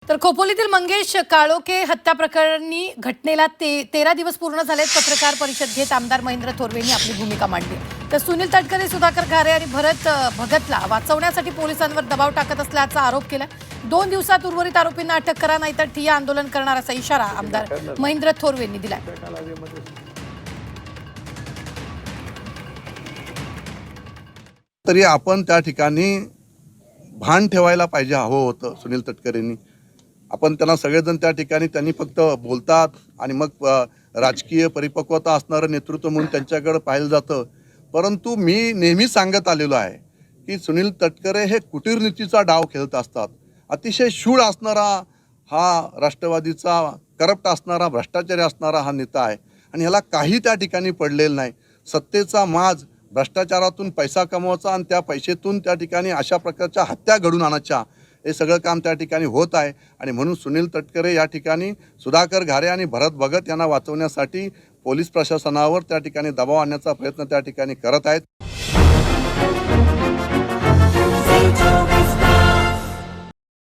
तर खोपोलीतील मंगेश काळोखे हत्या प्रकरणी घटनेला 13 दिवस पूर्ण झालेत। पत्रकार परिषद घेत आमदार महेंद्र थोरवेंनी आपली भूमिका मांडली। तर सुनील तटकरे, सुधाकर घारे आणि भरत भगतला वाचवण्यासाठी पोलिसांवर दबाव टाकत असल्याचा आरोप केला। 2 दिवसात उर्वरित आरोपींना अटक करा, नाहीतर ठिय्या आंदोलन करणार असा इशारा आमदार महेंद्र थोरवेंनी दिलाय। तरी आपण त्या ठिकाणी भान ठेवायला पाहिजे हवं होतं सुनील तटकरेंनी। आपण त्यांना सगळेजण त्या ठिकाणी त्यांनी फक्त बोलतात आणि मग राजकीय परिपक्वता असणारं नेतृत्व म्हणून त्यांच्याकडे पाहिलं जातं। परंतु मी नेहमी सांगत आलेलो आहे की सुनील तटकरे हे कुटीरनीतीचा डाव खेळत असतात। अतिशय शूळ असणारा हा राष्ट्रवादीचा करप्ट असणारा भ्रष्टाचारी असणारा हा नेता आहे आणि ह्याला काही त्या ठिकाणी पडलेलं नाही। सत्तेचा माज, भ्रष्टाचारातून पैसा कमवायचा आणि त्या पैशातून त्या ठिकाणी अशा प्रकारच्या हत्या घडून आणायच्या, हे सगळं काम त्या ठिकाणी होत आहे। आणि म्हणून सुनील तटकरे या ठिकाणी सुधाकर घारे आणि भरत भगत यांना वाचवण्यासाठी पोलीस प्रशासनावर त्या ठिकाणी दबाव आणण्याचा प्रयत्न त्या ठिकाणी करत आहेत।